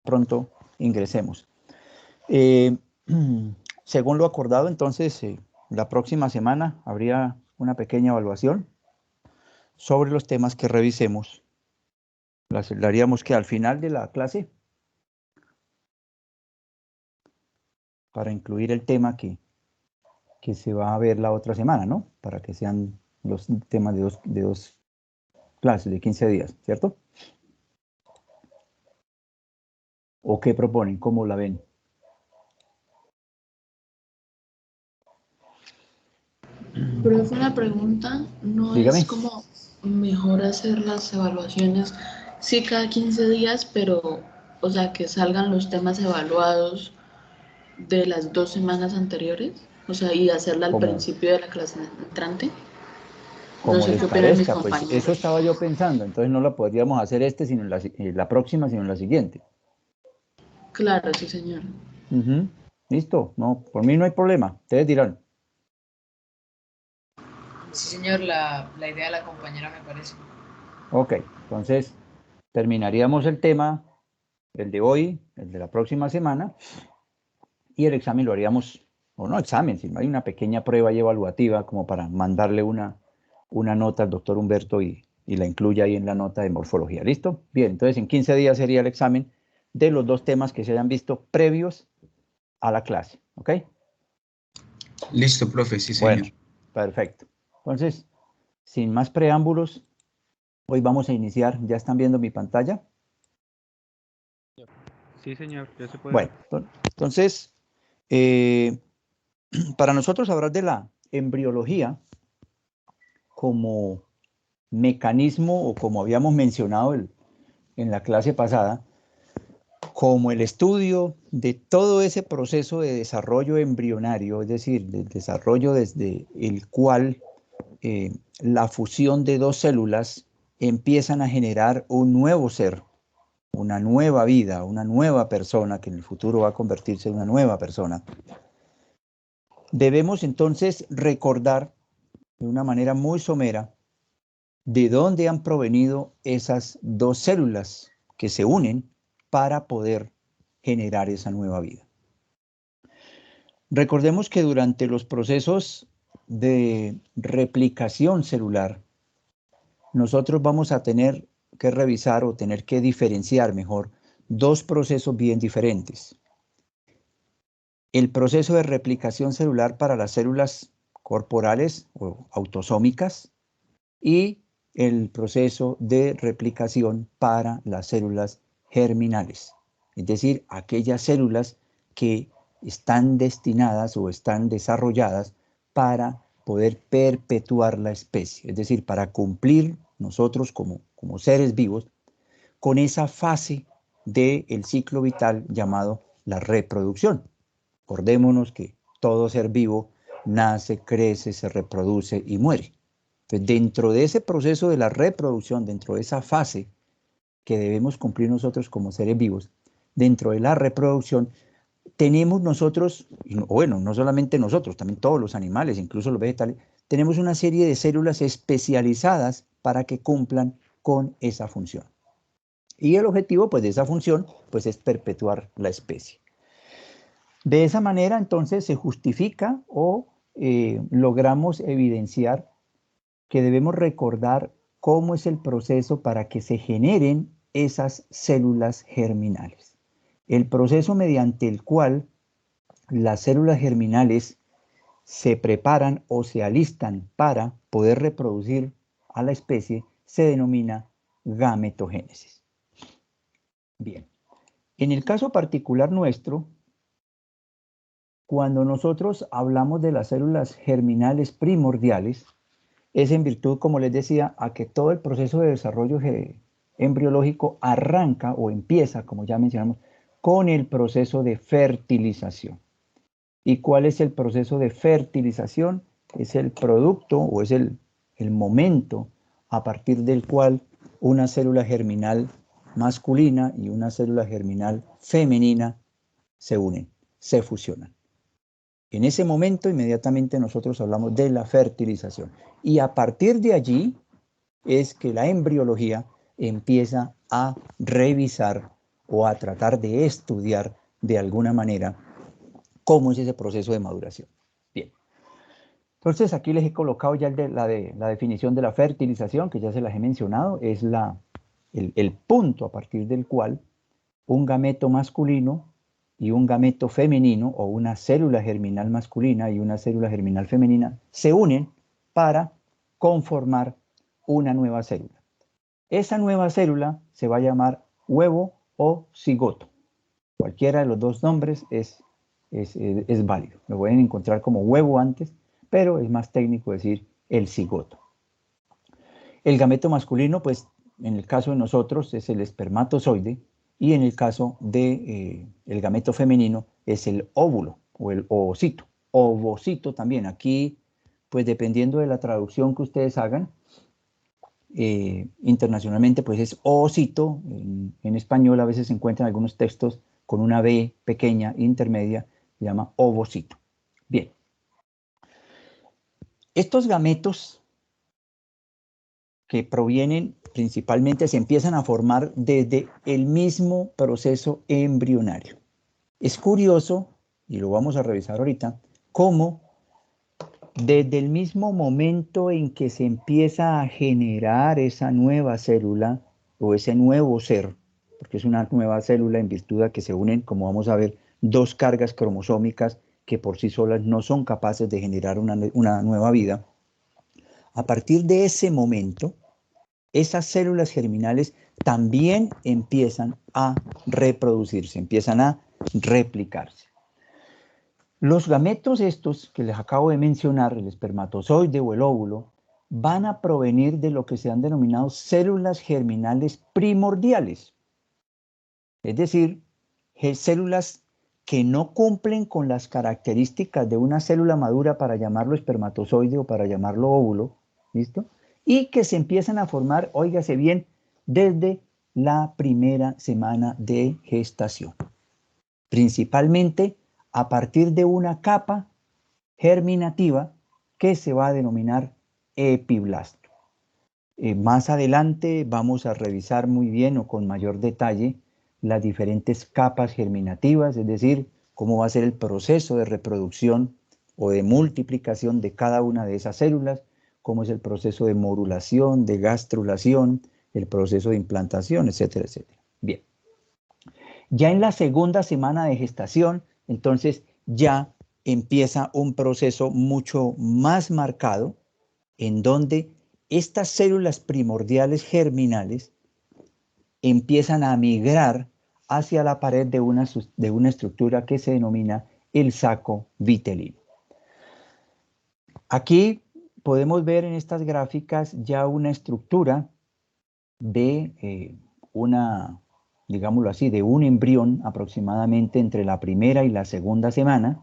pronto ingresemos. Según lo acordado, entonces, la próxima semana habría una pequeña evaluación sobre los temas que revisemos. La haríamos que al final de la clase, para incluir el tema que se va a ver la otra semana, ¿no? Para que sean los temas de dos clases de 15 días, ¿cierto? ¿O qué proponen? ¿Cómo la ven? Profe, una pregunta, ¿no Dígame. es como mejor hacer las evaluaciones, sí, cada 15 días, pero, o sea, que salgan los temas evaluados de las 2 semanas anteriores? O sea, y hacerla al Como, principio de la clase entrante. No como sé les qué opinan mis parezca, pues eso compañeros. estaba yo pensando, entonces no la podríamos hacer sino la próxima, sino la siguiente. Claro, sí, señor. Listo, no, por mí no hay problema, ustedes dirán. Sí, señor, la idea de la compañera me parece. Ok, entonces terminaríamos el tema, el de hoy, el de la próxima semana, y el examen lo haríamos, o no examen, sino hay una pequeña prueba y evaluativa como para mandarle una nota al doctor Humberto y la incluya ahí en la nota de morfología. ¿Listo? Bien, entonces en 15 días sería el examen de los dos temas que se hayan visto previos a la clase. ¿Ok? Listo, profe, sí, Bueno, señor. perfecto. Entonces, sin más preámbulos, hoy vamos a iniciar. ¿Ya están viendo mi pantalla? Sí, señor, ya se puede Bueno, ver. entonces, para nosotros hablar de la embriología como mecanismo, o como habíamos mencionado en la clase pasada, como el estudio de todo ese proceso de desarrollo embrionario, es decir, del desarrollo desde el cual la fusión de dos células empiezan a generar un nuevo ser, una nueva vida, una nueva persona que en el futuro va a convertirse en una nueva persona. Debemos entonces recordar de una manera muy somera de dónde han provenido esas dos células que se unen para poder generar esa nueva vida. Recordemos que durante los procesos de replicación celular, nosotros vamos a tener que revisar o tener que diferenciar mejor dos procesos bien diferentes. El proceso de replicación celular para las células corporales o autosómicas y el proceso de replicación para las células germinales, es decir, aquellas células que están destinadas o están desarrolladas para poder perpetuar la especie, es decir, para cumplir nosotros como seres vivos con esa fase del ciclo vital llamado la reproducción. Acordémonos que todo ser vivo nace, crece, se reproduce y muere. Entonces, dentro de ese proceso de la reproducción, dentro de esa fase que debemos cumplir nosotros como seres vivos, dentro de la reproducción, tenemos nosotros, bueno, no solamente nosotros, también todos los animales, incluso los vegetales, tenemos una serie de células especializadas para que cumplan con esa función. Y el objetivo, pues, de esa función, pues, es perpetuar la especie. De esa manera, entonces, se justifica o logramos evidenciar que debemos recordar cómo es el proceso para que se generen esas células germinales. El proceso mediante el cual las células germinales se preparan o se alistan para poder reproducir a la especie se denomina gametogénesis. Bien, en el caso particular nuestro, cuando nosotros hablamos de las células germinales primordiales, es en virtud, como les decía, a que todo el proceso de desarrollo embriológico arranca o empieza, como ya mencionamos, con el proceso de fertilización. ¿Y cuál es el proceso de fertilización? Es el producto o es el momento a partir del cual una célula germinal masculina y una célula germinal femenina se unen, se fusionan. En ese momento inmediatamente nosotros hablamos de la fertilización. Y a partir de allí es que la embriología empieza a revisar o a tratar de estudiar de alguna manera cómo es ese proceso de maduración. Bien. Entonces aquí les he colocado ya la definición de la fertilización, que ya se las he mencionado, es el punto a partir del cual un gameto masculino y un gameto femenino, o una célula germinal masculina y una célula germinal femenina, se unen para conformar una nueva célula. Esa nueva célula se va a llamar huevo o cigoto. Cualquiera de los dos nombres es válido. Lo pueden encontrar como huevo antes, pero es más técnico decir el cigoto. El gameto masculino, pues en el caso de nosotros es el espermatozoide, y en el caso de el gameto femenino es el óvulo o el ovocito. Ovocito también. Aquí, pues dependiendo de la traducción que ustedes hagan, internacionalmente pues es ovocito. En español a veces se encuentran algunos textos con una B pequeña, intermedia, se llama ovocito. Bien. Estos gametos que provienen principalmente, se empiezan a formar desde el mismo proceso embrionario. Es curioso, y lo vamos a revisar ahorita, cómo desde el mismo momento en que se empieza a generar esa nueva célula o ese nuevo ser, porque es una nueva célula en virtud de que se unen, como vamos a ver, dos cargas cromosómicas que por sí solas no son capaces de generar una nueva vida. A partir de ese momento, esas células germinales también empiezan a reproducirse, empiezan a replicarse. Los gametos estos que les acabo de mencionar, el espermatozoide o el óvulo, van a provenir de lo que se han denominado células germinales primordiales. Es decir, células que no cumplen con las características de una célula madura para llamarlo espermatozoide o para llamarlo óvulo, ¿listo? Y que se empiezan a formar, óigase bien, desde la primera semana de gestación. Principalmente a partir de una capa germinativa que se va a denominar epiblasto. Más adelante vamos a revisar muy bien o con mayor detalle las diferentes capas germinativas, es decir, cómo va a ser el proceso de reproducción o de multiplicación de cada una de esas células, cómo es el proceso de morulación, de gastrulación, el proceso de implantación, etcétera, etcétera. Bien. Ya en la segunda semana de gestación, entonces ya empieza un proceso mucho más marcado en donde estas células primordiales germinales empiezan a migrar hacia la pared de una estructura que se denomina el saco vitelino. Aquí podemos ver en estas gráficas ya una estructura de digámoslo así, de un embrión aproximadamente entre la primera y la segunda semana.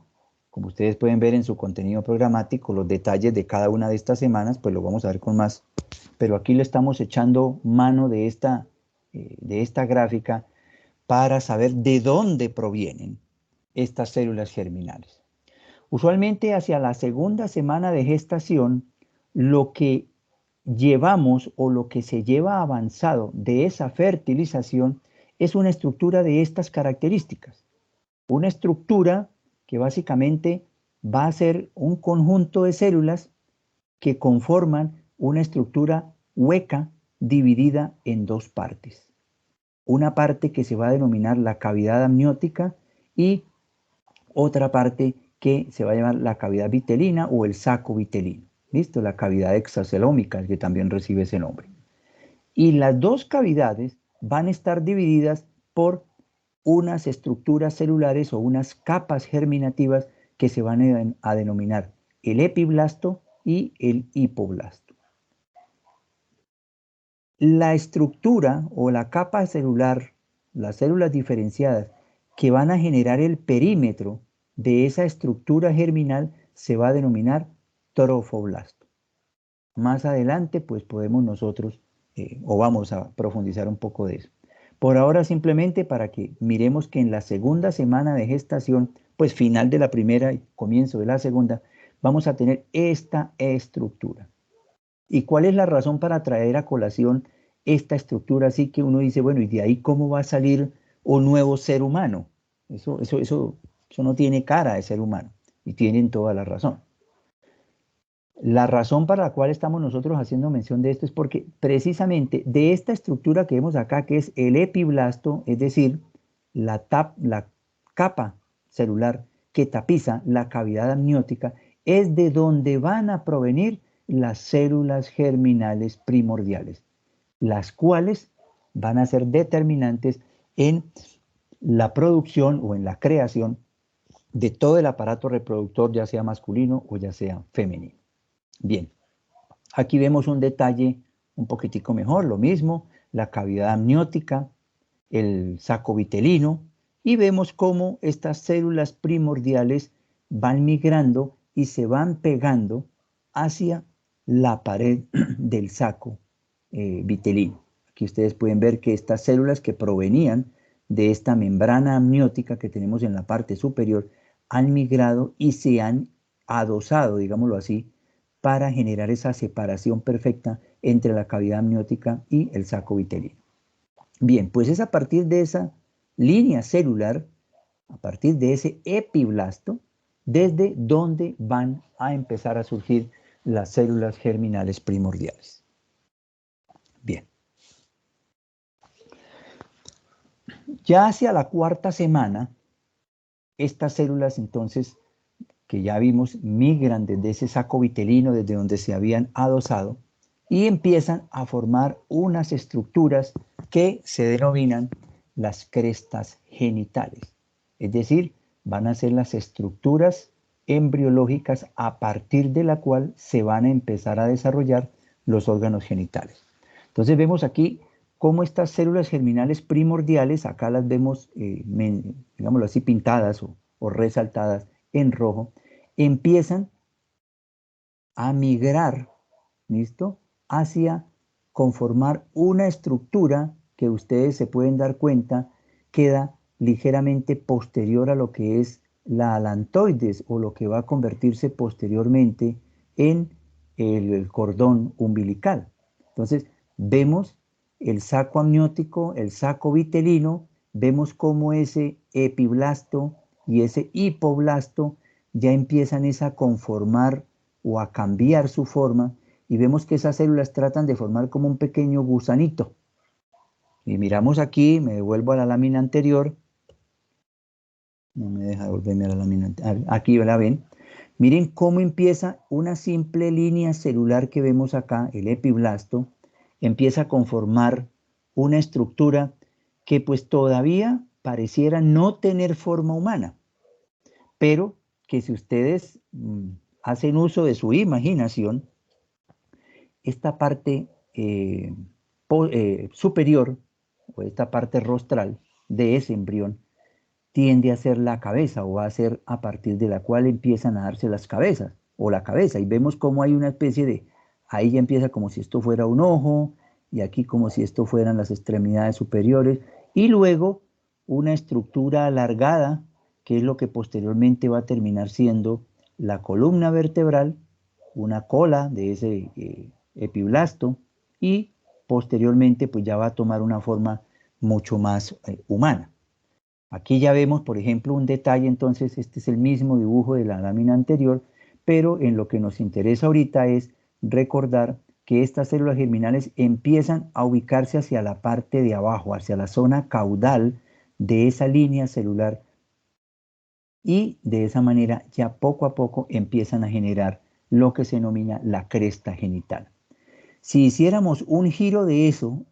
Como ustedes pueden ver en su contenido programático, los detalles de cada una de estas semanas, pues lo vamos a ver con más. Pero aquí le estamos echando mano de esta gráfica para saber de dónde provienen estas células germinales. Usualmente hacia la segunda semana de gestación, lo que llevamos o lo que se lleva avanzado de esa fertilización es una estructura de estas características. Una estructura que básicamente va a ser un conjunto de células que conforman una estructura hueca dividida en dos partes. Una parte que se va a denominar la cavidad amniótica y otra parte que se va a llamar la cavidad vitelina o el saco vitelino. ¿Listo? La cavidad hexacelómica, que también recibe ese nombre. Y las dos cavidades van a estar divididas por unas estructuras celulares o unas capas germinativas que se van a denominar el epiblasto y el hipoblasto. La estructura o la capa celular, las células diferenciadas que van a generar el perímetro de esa estructura germinal se va a denominar trofoblasto. Más adelante pues podemos nosotros o vamos a profundizar un poco de eso. Por ahora simplemente para que miremos que en la segunda semana de gestación, pues final de la primera y comienzo de la segunda, vamos a tener esta estructura. ¿Y cuál es la razón para traer a colación esta estructura? Así que uno dice, bueno, ¿y de ahí cómo va a salir o nuevo ser humano. Eso no tiene cara de ser humano y tienen toda la razón. La razón para la cual estamos nosotros haciendo mención de esto es porque precisamente de esta estructura que vemos acá, que es el epiblasto, es decir, la capa celular que tapiza la cavidad amniótica, es de donde van a provenir las células germinales primordiales, las cuales van a ser determinantes en la producción o en la creación de todo el aparato reproductor, ya sea masculino o ya sea femenino. Bien, aquí vemos un detalle un poquitico mejor, lo mismo, la cavidad amniótica, el saco vitelino, y vemos cómo estas células primordiales van migrando y se van pegando hacia la pared del saco vitelino. Aquí ustedes pueden ver que estas células que provenían de esta membrana amniótica que tenemos en la parte superior han migrado y se han adosado, digámoslo así, para generar esa separación perfecta entre la cavidad amniótica y el saco vitelino. Bien, pues es a partir de esa línea celular, a partir de ese epiblasto, desde donde van a empezar a surgir las células germinales primordiales. Bien. Ya hacia la cuarta semana, estas células entonces, que ya vimos, migran desde ese saco vitelino, desde donde se habían adosado, y empiezan a formar unas estructuras que se denominan las crestas genitales. Es decir, van a ser las estructuras embriológicas a partir de la cual se van a empezar a desarrollar los órganos genitales. Entonces vemos aquí cómo estas células germinales primordiales, acá las vemos, digámoslo así, pintadas o resaltadas en rojo, empiezan a migrar, ¿listo?, hacia conformar una estructura que ustedes se pueden dar cuenta queda ligeramente posterior a lo que es la alantoides o lo que va a convertirse posteriormente en el cordón umbilical. Entonces vemos el saco amniótico, el saco vitelino, vemos cómo ese epiblasto y ese hipoblasto ya empiezan a conformar o a cambiar su forma, y vemos que esas células tratan de formar como un pequeño gusanito. Y miramos aquí, me devuelvo a la lámina anterior, no me deja volverme a la lámina anterior, aquí la ven. Miren cómo empieza una simple línea celular que vemos acá, el epiblasto, empieza a conformar una estructura que pues todavía pareciera no tener forma humana, pero que si ustedes hacen uso de su imaginación, esta parte superior o esta parte rostral de ese embrión tiende a ser la cabeza o va a ser a partir de la cual empiezan a darse las cabezas o la cabeza, y vemos cómo hay una especie de, ahí ya empieza como si esto fuera un ojo y aquí como si esto fueran las extremidades superiores y luego una estructura alargada que es lo que posteriormente va a terminar siendo la columna vertebral, una cola de ese epiblasto y posteriormente pues ya va a tomar una forma mucho más humana. Aquí ya vemos, por ejemplo, un detalle, entonces este es el mismo dibujo de la lámina anterior, pero en lo que nos interesa ahorita es recordar que estas células germinales empiezan a ubicarse hacia la parte de abajo, hacia la zona caudal de esa línea celular, y de esa manera ya poco a poco empiezan a generar lo que se denomina la cresta genital. Si hiciéramos un giro de eso,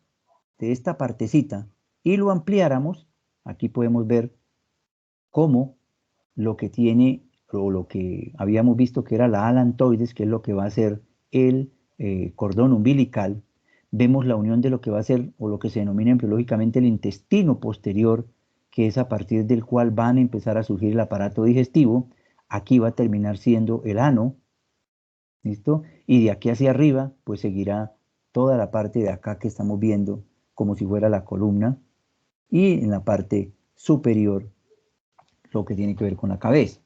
de esta partecita, y lo ampliáramos, aquí podemos ver cómo lo que tiene, o lo que habíamos visto que era la alantoides, que es lo que va a ser el cordón umbilical, vemos la unión de lo que va a ser, o lo que se denomina embriológicamente el intestino posterior, que es a partir del cual van a empezar a surgir el aparato digestivo. Aquí va a terminar siendo el ano, ¿listo? Y de aquí hacia arriba, pues seguirá toda la parte de acá que estamos viendo, como si fuera la columna, y en la parte superior, lo que tiene que ver con la cabeza.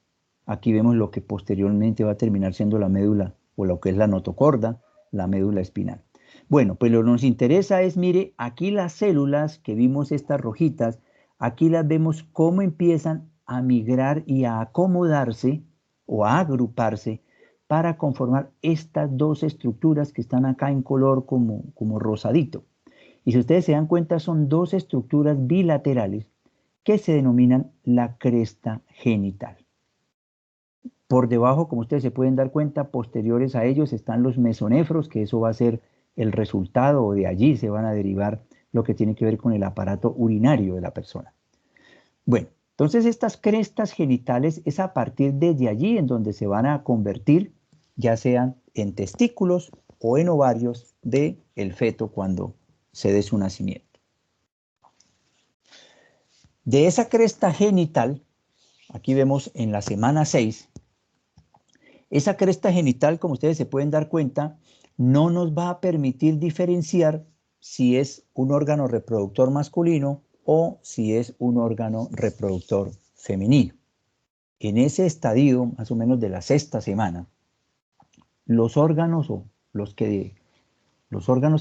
Aquí vemos lo que posteriormente va a terminar siendo la médula, o lo que es la notocorda, la médula espinal. Bueno, pues lo que nos interesa es, mire, aquí las células que vimos, estas rojitas, aquí las vemos cómo empiezan a migrar y a acomodarse o a agruparse para conformar estas dos estructuras que están acá en color como rosadito. Y si ustedes se dan cuenta, son dos estructuras bilaterales que se denominan la cresta genital. Por debajo, como ustedes se pueden dar cuenta, posteriores a ellos están los mesonefros, que eso va a ser el resultado, o de allí se van a derivar lo que tiene que ver con el aparato urinario de la persona. Bueno, entonces estas crestas genitales es a partir de allí en donde se van a convertir, ya sean en testículos o en ovarios del feto cuando se dé su nacimiento. De esa cresta genital, aquí vemos en la semana 6, esa cresta genital, como ustedes se pueden dar cuenta, no nos va a permitir diferenciar si es un órgano reproductor masculino o si es un órgano reproductor femenino. En ese estadio, más o menos de la 6ª semana, los órganos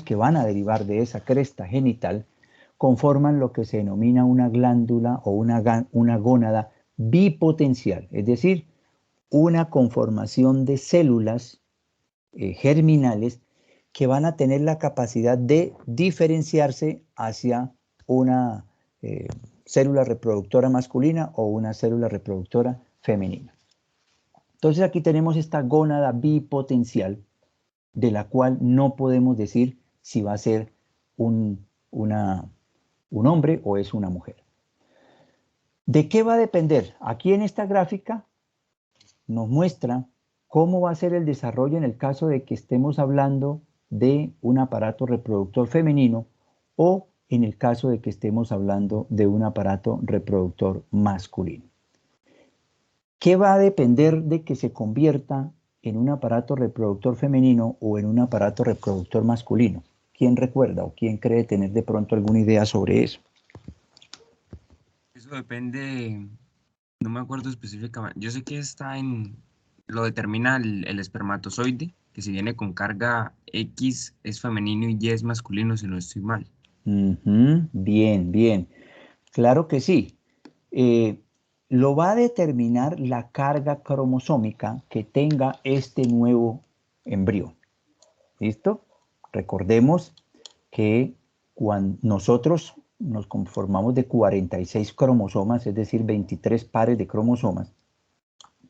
que van a derivar de esa cresta genital conforman lo que se denomina una glándula o una gónada bipotencial, es decir, una conformación de células germinales que van a tener la capacidad de diferenciarse hacia una célula reproductora masculina o una célula reproductora femenina. Entonces aquí tenemos esta gónada bipotencial de la cual no podemos decir si va a ser un hombre o es una mujer. ¿De qué va a depender? Aquí en esta gráfica nos muestra cómo va a ser el desarrollo en el caso de que estemos hablando de un aparato reproductor femenino o en el caso de que estemos hablando de un aparato reproductor masculino. ¿Qué va a depender de que se convierta en un aparato reproductor femenino o en un aparato reproductor masculino? ¿Quién recuerda o quién cree tener de pronto alguna idea sobre eso? Eso depende, no me acuerdo específicamente. Yo sé que lo determina el espermatozoide, que si viene con carga X es femenino y Y es masculino, si no estoy mal. Bien, bien. Claro que sí. Lo va a determinar la carga cromosómica que tenga este nuevo embrión. ¿Listo? Recordemos que cuando nosotros nos conformamos de 46 cromosomas, es decir, 23 pares de cromosomas,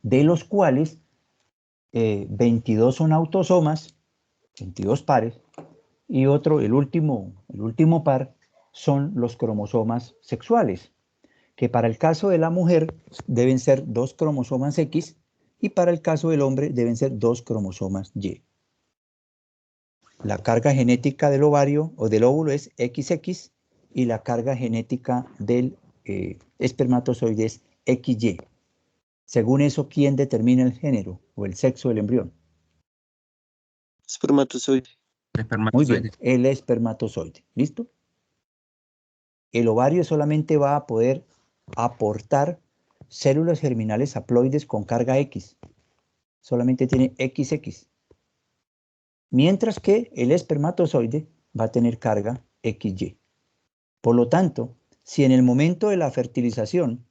de los cuales 22 son autosomas, 22 pares, y el último par son los cromosomas sexuales, que para el caso de la mujer deben ser 2 cromosomas X y para el caso del hombre deben ser 2 cromosomas Y. La carga genética del ovario o del óvulo es XX y la carga genética del espermatozoide es XY. Según eso, ¿quién determina el género o el sexo del embrión? Espermatozoide. Muy bien, el espermatozoide. ¿Listo? El ovario solamente va a poder aportar células germinales haploides con carga X. Solamente tiene XX. Mientras que el espermatozoide va a tener carga XY. Por lo tanto, si en el momento de la fertilización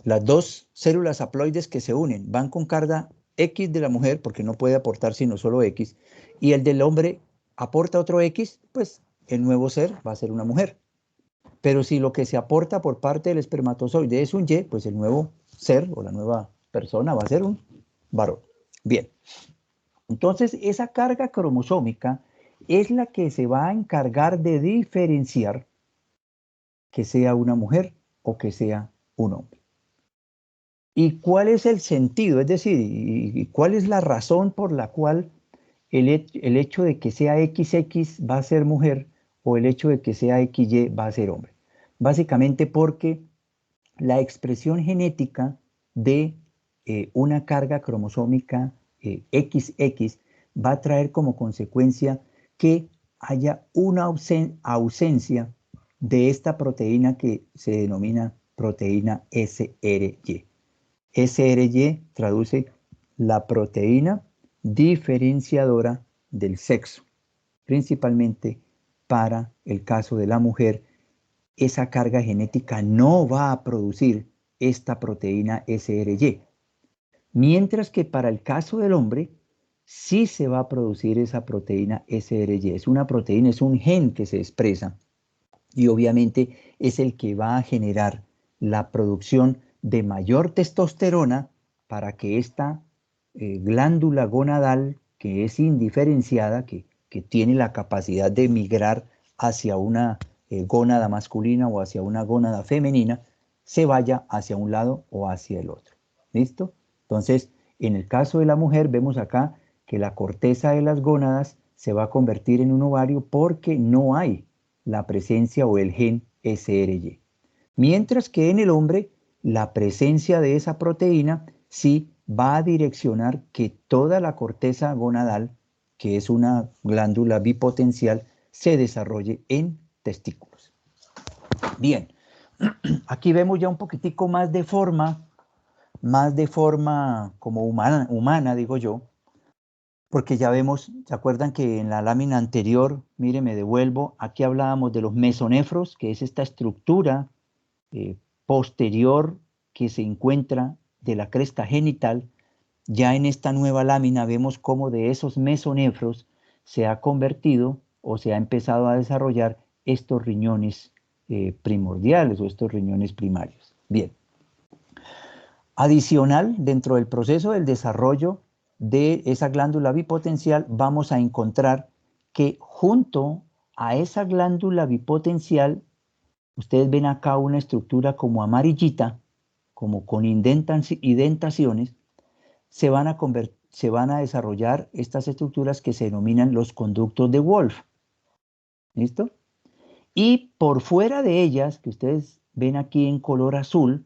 las dos células haploides que se unen van con carga X de la mujer, porque no puede aportar sino solo X, y el del hombre aporta otro X, pues el nuevo ser va a ser una mujer. Pero si lo que se aporta por parte del espermatozoide es un Y, pues el nuevo ser o la nueva persona va a ser un varón. Bien. Entonces, esa carga cromosómica es la que se va a encargar de diferenciar que sea una mujer o que sea un hombre. ¿Y cuál es el sentido? Es decir, ¿y cuál es la razón por la cual el hecho de que sea XX va a ser mujer o el hecho de que sea XY va a ser hombre? Básicamente porque la expresión genética de una carga cromosómica XX va a traer como consecuencia que haya una ausencia de esta proteína que se denomina proteína SRY. SRY traduce la proteína diferenciadora del sexo, principalmente para el caso de la mujer, esa carga genética no va a producir esta proteína SRY. Mientras que para el caso del hombre, sí se va a producir esa proteína SRY. Es una proteína, es un gen que se expresa y obviamente es el que va a generar la producción de mayor testosterona para que esta glándula gonadal, que es indiferenciada, que tiene la capacidad de migrar hacia una gónada masculina o hacia una gónada femenina, se vaya hacia un lado o hacia el otro. ¿Listo? Entonces, en el caso de la mujer, vemos acá que la corteza de las gónadas se va a convertir en un ovario porque no hay la presencia o el gen SRY. Mientras que en el hombre, la presencia de esa proteína sí va a direccionar que toda la corteza gonadal, que es una glándula bipotencial, se desarrolle en testículos. Bien, aquí vemos ya un poquitico más de forma como humana, digo yo, porque ya vemos, ¿se acuerdan que en la lámina anterior, mire, me devuelvo, aquí hablábamos de los mesonefros, que es esta estructura posterior que se encuentra de la cresta genital? Ya en esta nueva lámina vemos cómo de esos mesonefros se ha convertido o se ha empezado a desarrollar estos riñones primordiales o estos riñones primarios. Bien. Adicional, dentro del proceso del desarrollo de esa glándula bipotencial, vamos a encontrar que junto a esa glándula bipotencial, ustedes ven acá una estructura como amarillita, como con indentaciones, se van a desarrollar estas estructuras que se denominan los conductos de Wolff. ¿Listo? Y por fuera de ellas, que ustedes ven aquí en color azul,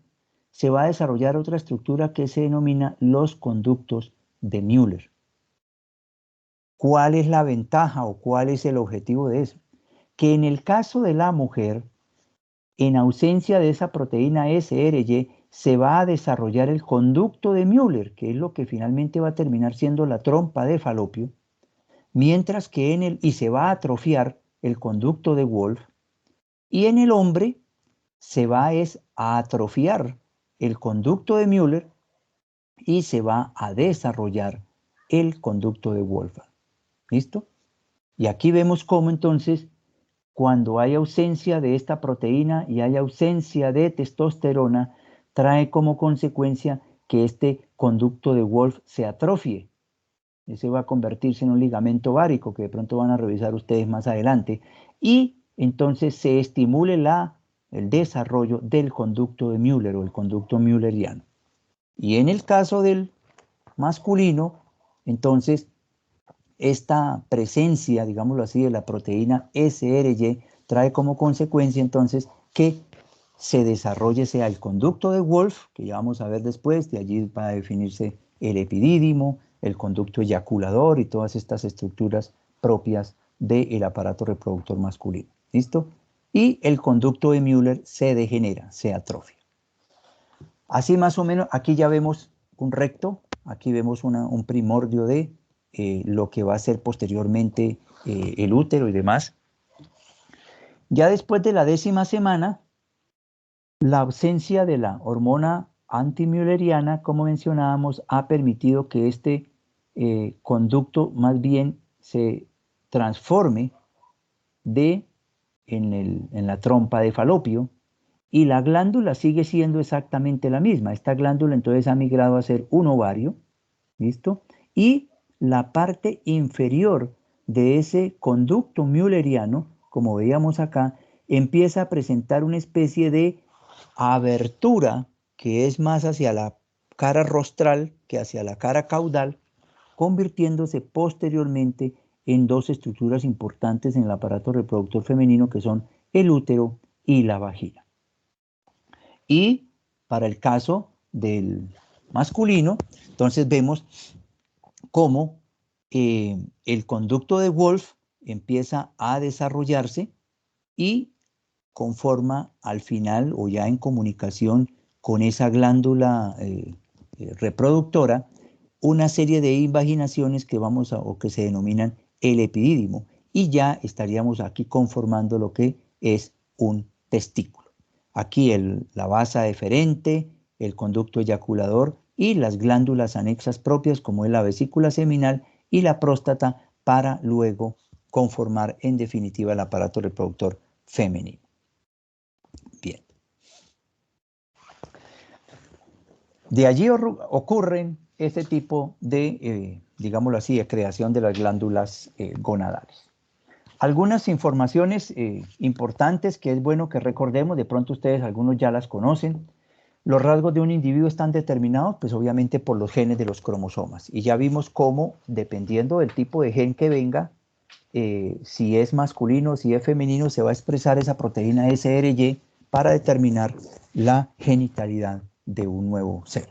se va a desarrollar otra estructura que se denomina los conductos de Müller. ¿Cuál es la ventaja o cuál es el objetivo de eso? Que en el caso de la mujer, en ausencia de esa proteína SRY, se va a desarrollar el conducto de Müller, que es lo que finalmente va a terminar siendo la trompa de Falopio, mientras que y se va a atrofiar el conducto de Wolff, y en el hombre se va a atrofiar el conducto de Müller y se va a desarrollar el conducto de Wolff. ¿Listo? Y aquí vemos cómo entonces, cuando hay ausencia de esta proteína y hay ausencia de testosterona, trae como consecuencia que este conducto de Wolff se atrofie. Ese va a convertirse en un ligamento ovárico, que de pronto van a revisar ustedes más adelante, y entonces se estimule el desarrollo del conducto de Müller o el conducto mülleriano. Y en el caso del masculino, entonces, esta presencia, digámoslo así, de la proteína SRY trae como consecuencia entonces que se desarrolle sea el conducto de Wolff, que ya vamos a ver después, de allí va a definirse el epidídimo, el conducto eyaculador y todas estas estructuras propias del aparato reproductor masculino. ¿Listo? Y el conducto de Müller se degenera, se atrofia. Así más o menos, aquí ya vemos un recto, aquí vemos un primordio de lo que va a ser posteriormente el útero y demás. Ya después de la 10ª semana, la ausencia de la hormona antimülleriana, como mencionábamos, ha permitido que este conducto más bien se transforme en la trompa de Falopio, y la glándula sigue siendo exactamente la misma. Esta glándula entonces ha migrado a ser un ovario, ¿listo? Y la parte inferior de ese conducto mülleriano, como veíamos acá, empieza a presentar una especie de abertura que es más hacia la cara rostral que hacia la cara caudal, convirtiéndose posteriormente en dos estructuras importantes en el aparato reproductor femenino, que son el útero y la vagina. Y para el caso del masculino, entonces vemos cómo el conducto de Wolff empieza a desarrollarse y conforma al final, o ya en comunicación con esa glándula reproductora, una serie de invaginaciones o que se denominan el epidídimo, y ya estaríamos aquí conformando lo que es un testículo. Aquí la vasa deferente, el conducto eyaculador y las glándulas anexas propias como es la vesícula seminal y la próstata para luego conformar en definitiva el aparato reproductor femenino. Bien. De allí ocurren este tipo de, digámoslo así, de creación de las glándulas gonadales. Algunas informaciones importantes que es bueno que recordemos, de pronto ustedes algunos ya las conocen. Los rasgos de un individuo están determinados, pues obviamente por los genes de los cromosomas. Y ya vimos cómo, dependiendo del tipo de gen que venga, si es masculino, si es femenino, se va a expresar esa proteína SRY para determinar la genitalidad de un nuevo ser.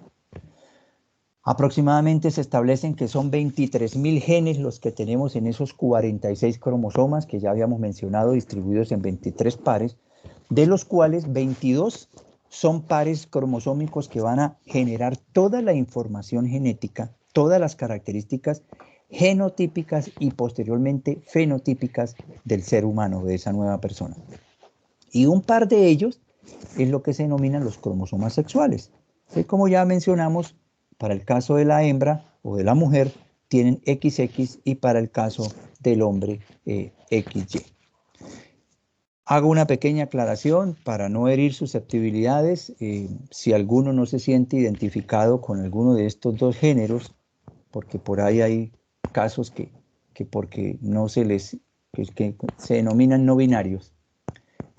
Aproximadamente se establecen que son 23.000 genes los que tenemos en esos 46 cromosomas que ya habíamos mencionado, distribuidos en 23 pares, de los cuales 22 son pares cromosómicos que van a generar toda la información genética, todas las características genotípicas y posteriormente fenotípicas del ser humano, de esa nueva persona. Y un par de ellos es lo que se denominan los cromosomas sexuales. Y como ya mencionamos, para el caso de la hembra o de la mujer, tienen XX y para el caso del hombre, XY. Hago una pequeña aclaración para no herir susceptibilidades. Si alguno no se siente identificado con alguno de estos dos géneros, porque por ahí hay casos que porque no se les, que se denominan no binarios,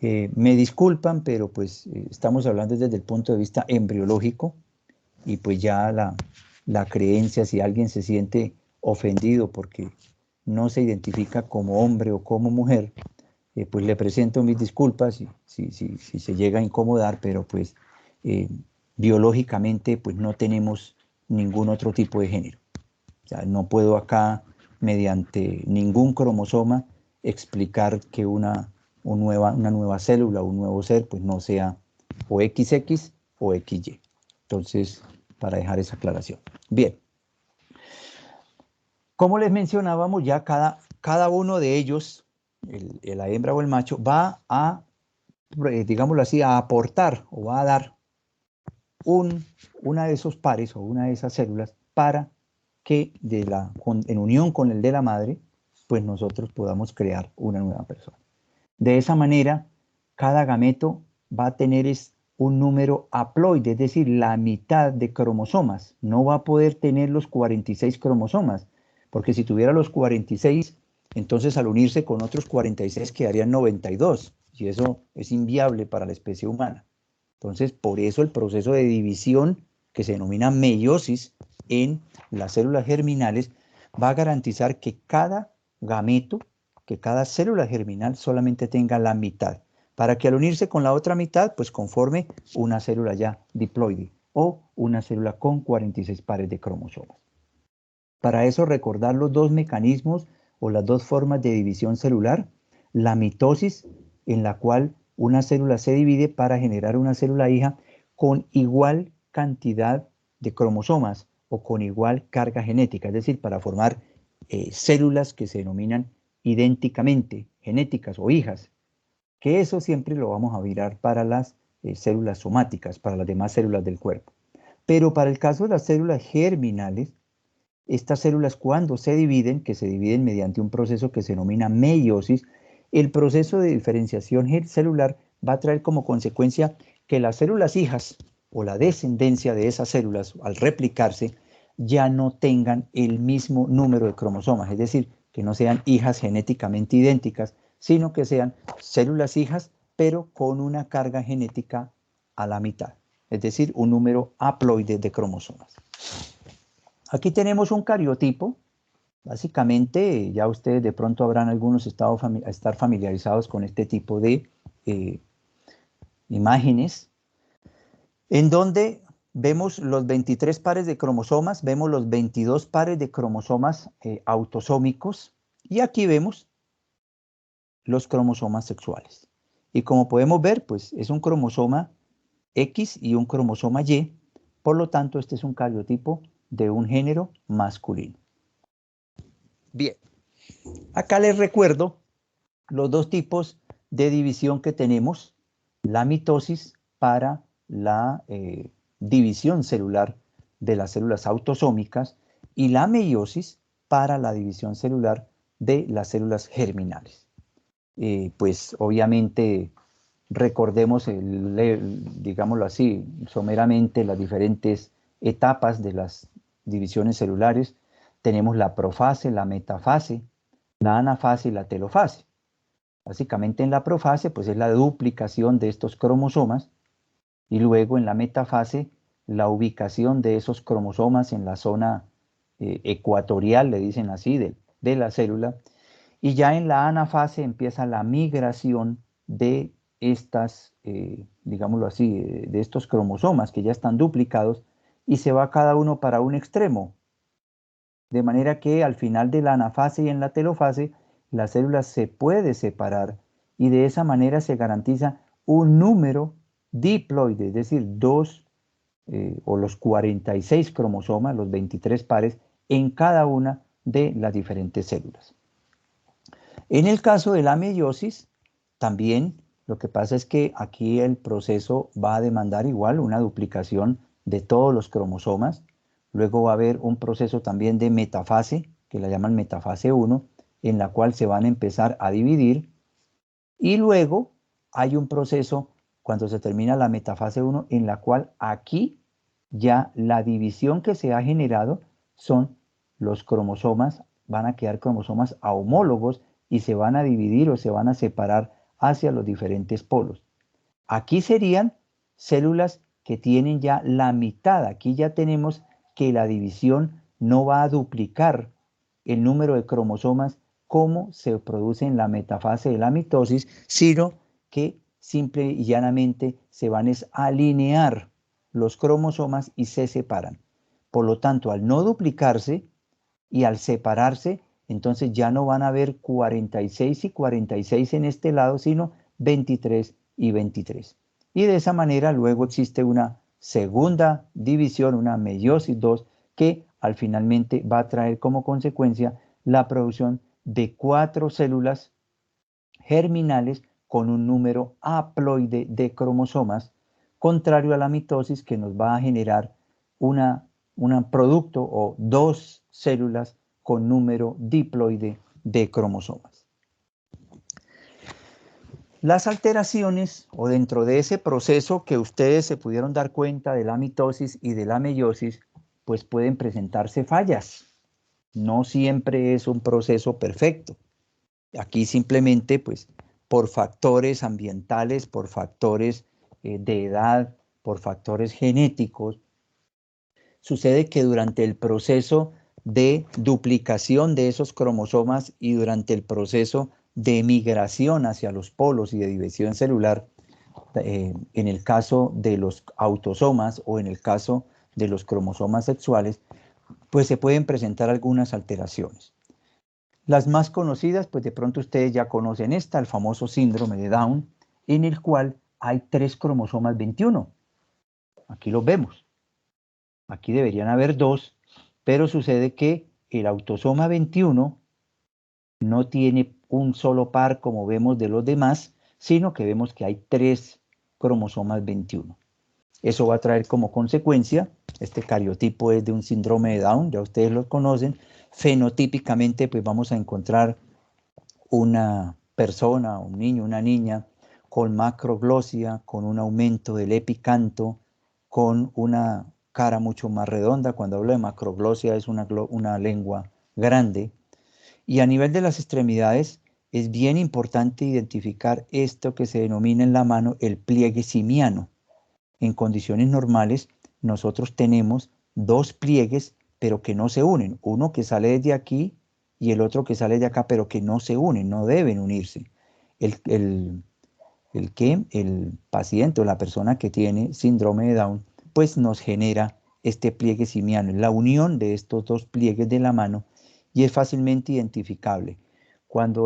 me disculpan, pero pues estamos hablando desde el punto de vista embriológico y pues ya la creencia, si alguien se siente ofendido porque no se identifica como hombre o como mujer, pues le presento mis disculpas si se llega a incomodar, pero pues biológicamente pues no tenemos ningún otro tipo de género. O sea, no puedo acá, mediante ningún cromosoma, explicar que una nueva célula, un nuevo ser, pues no sea o XX o XY. Entonces, para dejar esa aclaración. Bien. Como les mencionábamos, ya cada uno de ellos, la hembra o el macho, va a, digámoslo así, a aportar o va a dar una de esos pares o una de esas células para que en unión con el de la madre, pues nosotros podamos crear una nueva persona. De esa manera, cada gameto va a tener un número haploide, es decir, la mitad de cromosomas. No va a poder tener los 46 cromosomas, porque si tuviera los 46, entonces al unirse con otros 46 quedarían 92, y eso es inviable para la especie humana. Entonces, por eso el proceso de división, que se denomina meiosis en las células germinales, va a garantizar que cada gameto, que cada célula germinal solamente tenga la mitad, para que al unirse con la otra mitad, pues conforme una célula ya diploide o una célula con 46 pares de cromosomas. Para eso recordar los dos mecanismos o las dos formas de división celular, la mitosis, en la cual una célula se divide para generar una célula hija con igual cantidad de cromosomas o con igual carga genética, es decir, para formar células que se denominan idénticamente genéticas o hijas, que eso siempre lo vamos a mirar para las células somáticas, para las demás células del cuerpo. Pero para el caso de las células germinales, estas células cuando se dividen, que se dividen mediante un proceso que se denomina meiosis, el proceso de diferenciación celular va a traer como consecuencia que las células hijas o la descendencia de esas células al replicarse ya no tengan el mismo número de cromosomas, es decir, que no sean hijas genéticamente idénticas, sino que sean células hijas, pero con una carga genética a la mitad, es decir, un número haploide de cromosomas. Aquí tenemos un cariotipo. Básicamente, ya ustedes de pronto habrán algunos estar familiarizados con este tipo de imágenes, en donde vemos los 23 pares de cromosomas, vemos los 22 pares de cromosomas autosómicos, y aquí vemos los cromosomas sexuales. Y como podemos ver, pues es un cromosoma X y un cromosoma Y, por lo tanto, este es un cariotipo de un género masculino. Bien, acá les recuerdo los dos tipos de división que tenemos la mitosis para la división celular de las células autosómicas y la meiosis para la división celular de las células germinales. Pues obviamente recordemos, digámoslo así, someramente las diferentes etapas de las divisiones celulares. Tenemos la profase, la metafase, la anafase y la telofase. Básicamente en la profase pues es la duplicación de estos cromosomas y luego en la metafase la ubicación de esos cromosomas en la zona ecuatorial, le dicen así, de la célula. Y ya en la anafase empieza la migración de estas, digámoslo así, de estos cromosomas que ya están duplicados y se va cada uno para un extremo. De manera que al final de la anafase y en la telofase, la célula se puede separar y de esa manera se garantiza un número diploide, es decir, o los 46 cromosomas, los 23 pares, en cada una de las diferentes células. En el caso de la meiosis, también lo que pasa es que aquí el proceso va a demandar igual una duplicación de todos los cromosomas. Luego va a haber un proceso también de metafase, que la llaman metafase 1, en la cual se van a empezar a dividir. Y luego hay un proceso, cuando se termina la metafase 1, en la cual aquí ya la división que se ha generado son los cromosomas, van a quedar cromosomas ahomólogos y se van a dividir o se van a separar hacia los diferentes polos. Aquí serían células que tienen ya la mitad. Aquí ya tenemos que la división no va a duplicar el número de cromosomas como se produce en la metafase de la mitosis, sino que simple y llanamente se van a alinear los cromosomas y se separan. Por lo tanto, al no duplicarse y al separarse, entonces ya no van a haber 46 y 46 en este lado, sino 23 y 23. Y de esa manera luego existe una segunda división, una meiosis 2, que al finalmente va a traer como consecuencia la producción de 4 células germinales con un número haploide de cromosomas, contrario a la mitosis que nos va a generar un producto o 2 células con número diploide de cromosomas. Las alteraciones, o dentro de ese proceso que ustedes se pudieron dar cuenta de la mitosis y de la meiosis, pues pueden presentarse fallas. No siempre es un proceso perfecto. Aquí simplemente, pues, por factores ambientales, por factores de edad, por factores genéticos, sucede que durante el proceso de duplicación de esos cromosomas y durante el proceso de migración hacia los polos y de división celular, en el caso de los autosomas o en el caso de los cromosomas sexuales, pues se pueden presentar algunas alteraciones. Las más conocidas, pues de pronto ustedes ya conocen esta, el famoso síndrome de Down, en el cual hay 3 cromosomas 21. Aquí los vemos. Aquí deberían haber 2, pero sucede que el autosoma 21 no tiene un solo par como vemos de los demás, sino que vemos que hay 3 cromosomas 21. Eso va a traer como consecuencia, este cariotipo es de un síndrome de Down, ya ustedes lo conocen. Fenotípicamente pues vamos a encontrar una persona, un niño, una niña con macroglosia, con un aumento del epicanto, con una cara mucho más redonda. Cuando hablo de macroglosia es una lengua grande. Y a nivel de las extremidades es bien importante identificar esto que se denomina en la mano el pliegue simiano. En condiciones normales nosotros tenemos 2 pliegues pero que no se unen, uno que sale desde aquí y el otro que sale de acá, pero que no se unen, no deben unirse. El paciente o la persona que tiene síndrome de Down, pues nos genera este pliegue simiano, la unión de estos 2 pliegues de la mano, y es fácilmente identificable. Cuando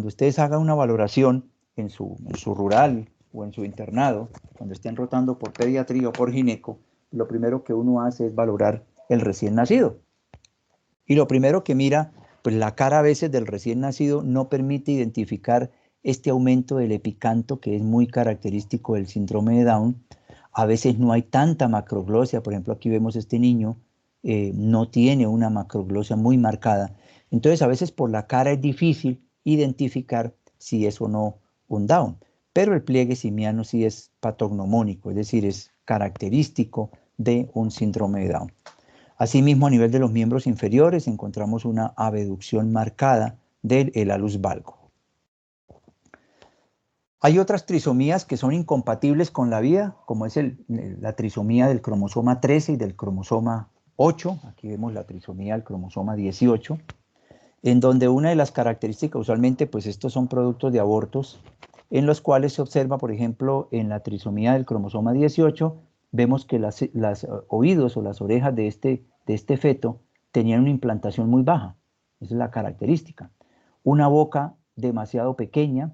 ustedes hagan una valoración en su rural o en su internado, cuando estén rotando por pediatría o por gineco, lo primero que uno hace es valorar el recién nacido. Y lo primero que mira, pues la cara a veces del recién nacido no permite identificar este aumento del epicanto que es muy característico del síndrome de Down. A veces no hay tanta macroglosia, por ejemplo aquí vemos este niño, no tiene una macroglosia muy marcada. Entonces a veces por la cara es difícil identificar si es o no un Down, pero el pliegue simiano sí es patognomónico, es decir, es característico de un síndrome de Down. Asimismo, a nivel de los miembros inferiores encontramos una abducción marcada del alus valgo. Hay otras trisomías que son incompatibles con la vida, como es la trisomía del cromosoma 13 y del cromosoma 8. Aquí vemos la trisomía del cromosoma 18, en donde una de las características, usualmente, pues estos son productos de abortos, en los cuales se observa, por ejemplo, en la trisomía del cromosoma 18, vemos que las oídos o las orejas de este feto tenían una implantación muy baja. Esa es la característica. Una boca demasiado pequeña,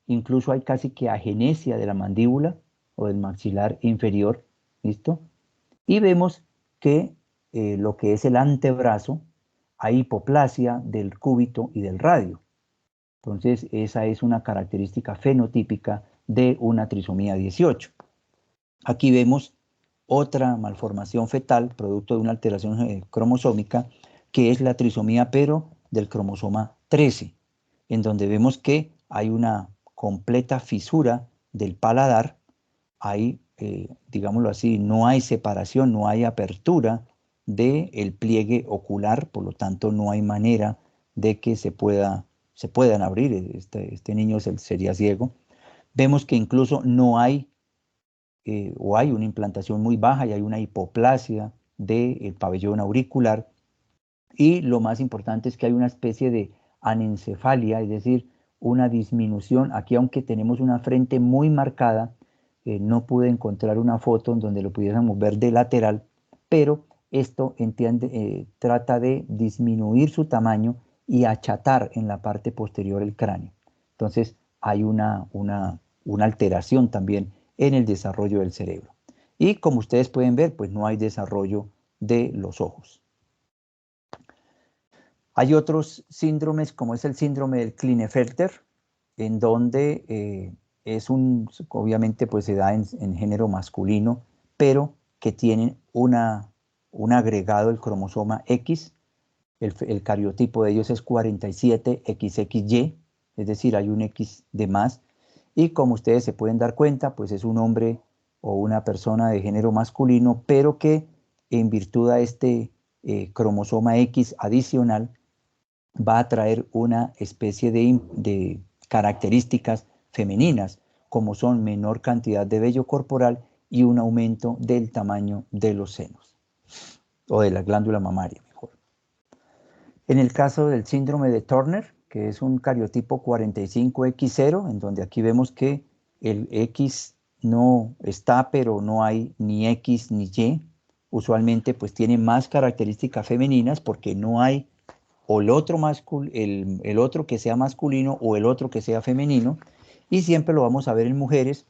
incluso hay casi que agenesia de la mandíbula o del maxilar inferior, ¿listo? Y vemos que lo que es el antebrazo, hay hipoplasia del cúbito y del radio. Entonces, esa es una característica fenotípica de una trisomía 18. Aquí vemos otra malformación fetal, producto de una alteración cromosómica, que es la trisomía pero del cromosoma 13, en donde vemos que hay una completa fisura del paladar, hay, digámoslo así, no hay separación, no hay apertura del pliegue ocular, por lo tanto no hay manera de que se puedan abrir, este niño sería ciego. Vemos que incluso no hay, o hay una implantación muy baja y hay una hipoplasia del pabellón auricular, y lo más importante es que hay una especie de anencefalia, es decir, una disminución. Aquí, aunque tenemos una frente muy marcada, no pude encontrar una foto en donde lo pudiéramos ver de lateral, pero esto trata de disminuir su tamaño y achatar en la parte posterior el cráneo. Entonces hay una alteración también en el desarrollo del cerebro. Y como ustedes pueden ver, pues no hay desarrollo de los ojos. Hay otros síndromes, como es el síndrome del Klinefelter, en donde obviamente pues se da en género masculino, pero que tienen un agregado del cromosoma X. El cariotipo de ellos es 47XXY, es decir, hay un X de más. Y como ustedes se pueden dar cuenta, pues es un hombre o una persona de género masculino, pero que en virtud a este cromosoma X adicional, va a traer una especie de características femeninas, como son menor cantidad de vello corporal y un aumento del tamaño de los senos, o de la glándula mamaria, mejor. En el caso del síndrome de Turner, que es un cariotipo 45X0, en donde aquí vemos que el X no está, pero no hay ni X ni Y, usualmente pues tiene más características femeninas porque no hay o el otro que sea masculino o el otro que sea femenino, y siempre lo vamos a ver en mujeres,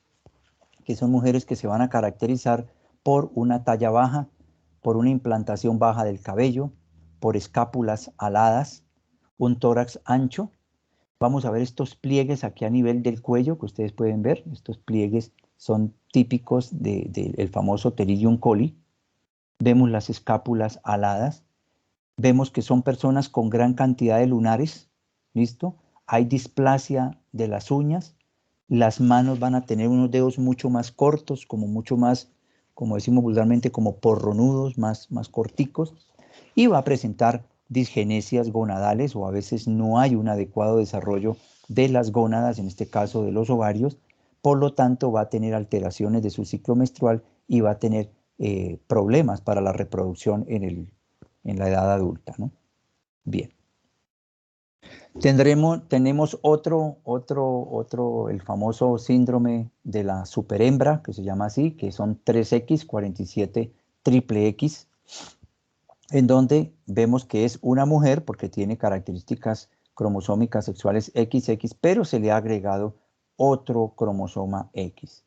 que son mujeres que se van a caracterizar por una talla baja, por una implantación baja del cabello, por escápulas aladas, un tórax ancho. Vamos a ver estos pliegues aquí a nivel del cuello que ustedes pueden ver. Estos pliegues son típicos del famoso Pterygium coli. Vemos las escápulas aladas. Vemos que son personas con gran cantidad de lunares, ¿listo? Hay displasia de las uñas, las manos van a tener unos dedos mucho más cortos, como mucho más, como decimos vulgarmente, como porronudos, más corticos, y va a presentar disgenesias gonadales, o a veces no hay un adecuado desarrollo de las gónadas, en este caso de los ovarios, por lo tanto va a tener alteraciones de su ciclo menstrual y va a tener problemas para la reproducción en la edad adulta, ¿no? Bien. Tenemos el famoso síndrome de la superhembra, que se llama así, que son 3X, 47 triple X, en donde vemos que es una mujer porque tiene características cromosómicas sexuales XX, pero se le ha agregado otro cromosoma X.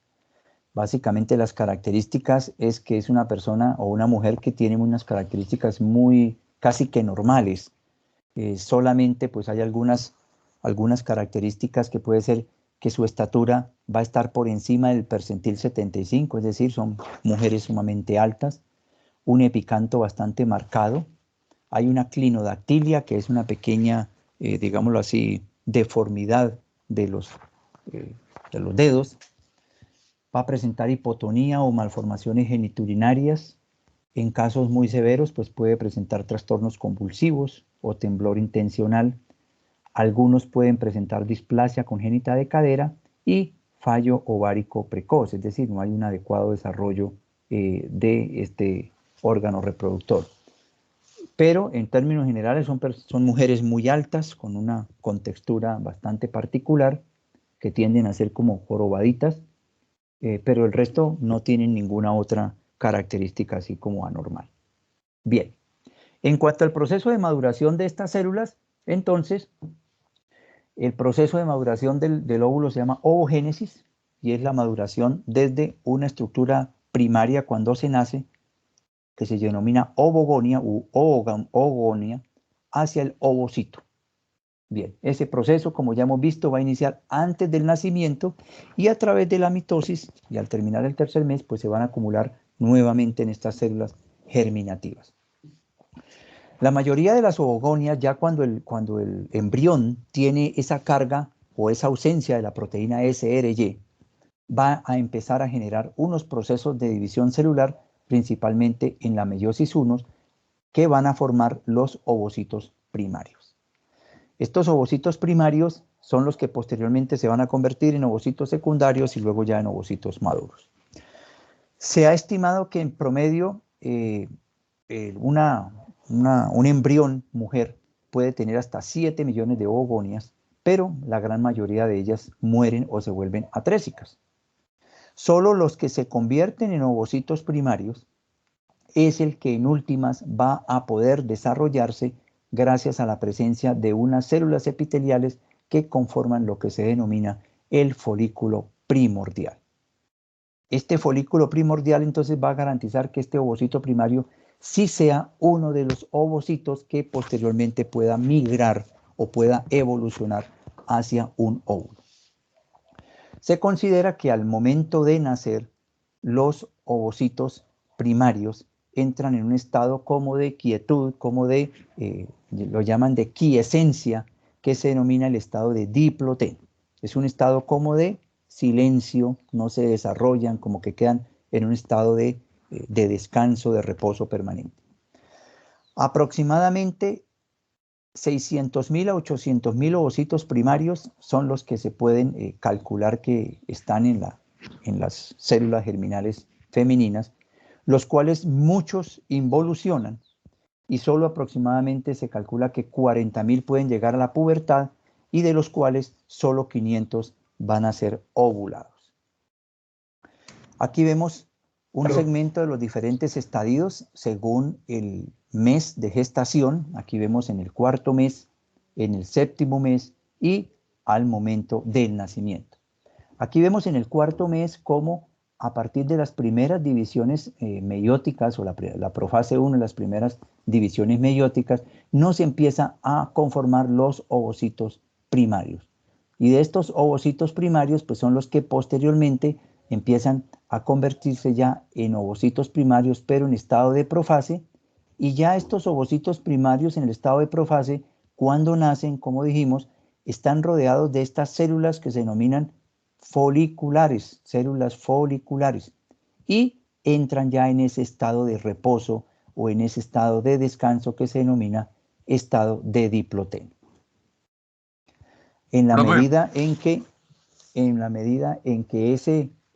Básicamente las características es que es una persona o una mujer que tiene unas características muy casi que normales. Solamente pues hay algunas características que puede ser que su estatura va a estar por encima del percentil 75, es decir, son mujeres sumamente altas, un epicanto bastante marcado, hay una clinodactilia, que es una pequeña, digámoslo así, deformidad de los dedos, va a presentar hipotonía o malformaciones geniturinarias. En casos muy severos, pues puede presentar trastornos convulsivos o temblor intencional. Algunos pueden presentar displasia congénita de cadera y fallo ovárico precoz, es decir, no hay un adecuado desarrollo de este órgano reproductor. Pero en términos generales son mujeres muy altas, con una contextura bastante particular, que tienden a ser como jorobaditas, pero el resto no tienen ninguna otra característica así como anormal. Bien, en cuanto al proceso de maduración de estas células, entonces, el proceso de maduración del óvulo se llama ovogénesis y es la maduración desde una estructura primaria cuando se nace, que se denomina ovogonia u oogonia, hacia el ovocito. Bien, ese proceso, como ya hemos visto, va a iniciar antes del nacimiento y a través de la mitosis, y al terminar el tercer mes, pues se van a acumular nuevamente en estas células germinativas. La mayoría de las ovogonias, ya cuando el embrión tiene esa carga o esa ausencia de la proteína SRY, va a empezar a generar unos procesos de división celular, principalmente en la meiosis 1, que van a formar los ovocitos primarios. Estos ovocitos primarios son los que posteriormente se van a convertir en ovocitos secundarios y luego ya en ovocitos maduros. Se ha estimado que en promedio un embrión mujer puede tener hasta 7 millones de ovogonias, pero la gran mayoría de ellas mueren o se vuelven atrésicas. Solo los que se convierten en ovocitos primarios es el que en últimas va a poder desarrollarse gracias a la presencia de unas células epiteliales que conforman lo que se denomina el folículo primordial. Este folículo primordial entonces va a garantizar que este ovocito primario sí sea uno de los ovocitos que posteriormente pueda migrar o pueda evolucionar hacia un óvulo. Se considera que al momento de nacer, los ovocitos primarios entran en un estado como de quietud, como de, lo llaman de quiescencia, que se denomina el estado de diplotén. Es un estado como de silencio, no se desarrollan, como que quedan en un estado de descanso, de reposo permanente. Aproximadamente 600.000 a 800.000 ovocitos primarios son los que se pueden calcular que están en las células germinales femeninas, los cuales muchos involucionan y solo aproximadamente se calcula que 40.000 pueden llegar a la pubertad y de los cuales solo 500 van a ser ovulados. Aquí vemos un segmento de los diferentes estadios según el mes de gestación. Aquí vemos en el cuarto mes, en el séptimo mes y al momento del nacimiento. Aquí vemos en el cuarto mes cómo a partir de las primeras divisiones meióticas o la profase 1, las primeras divisiones meióticas, no se empieza a conformar los ovocitos primarios. Y de estos ovocitos primarios, pues son los que posteriormente empiezan a convertirse ya en ovocitos primarios, pero en estado de profase, y ya estos ovocitos primarios en el estado de profase, cuando nacen, como dijimos, están rodeados de estas células que se denominan foliculares, células foliculares, y entran ya en ese estado de reposo o en ese estado de descanso que se denomina estado de diplotén. En la medida en que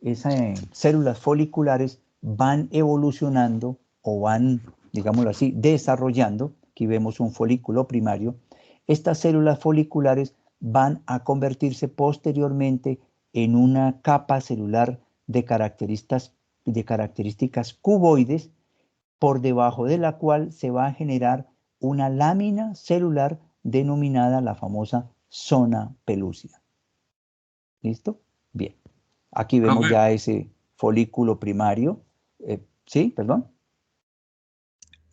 esas células foliculares van evolucionando o van, digámoslo así, desarrollando, aquí vemos un folículo primario, estas células foliculares van a convertirse posteriormente en una capa celular de características cuboides, por debajo de la cual se va a generar una lámina celular denominada la famosa zona pelúcida. ¿Listo? Bien. Aquí vemos ya ese folículo primario. ¿Sí? ¿Perdón?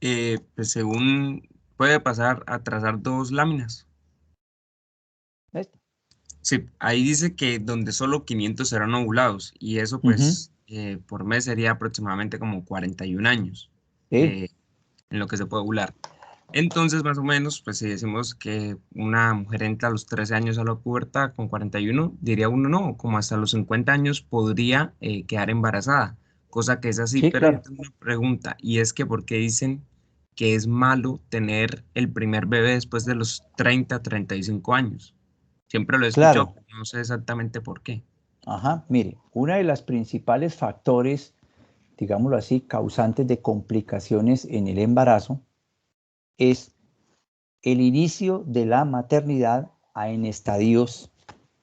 Pues según puede pasar a trazar dos láminas. ¿Listo? Sí, ahí dice que donde solo 500 serán ovulados y eso Ujú. pues por mes sería aproximadamente como 41 años Sí, eh, en lo que se puede ovular. Entonces, más o menos, pues si decimos que una mujer entra a los 13 años a la pubertad con 41, diría uno no, como hasta los 50 años podría quedar embarazada, cosa que es así, sí, pero yo claro. tengo una pregunta y es que ¿por qué dicen que es malo tener el primer bebé después de los 35 años? Siempre lo he escuchado, Claro. pero no sé exactamente por qué. Ajá, mire, una de las principales factores, digámoslo así, causantes de complicaciones en el embarazo es el inicio de la maternidad en estadios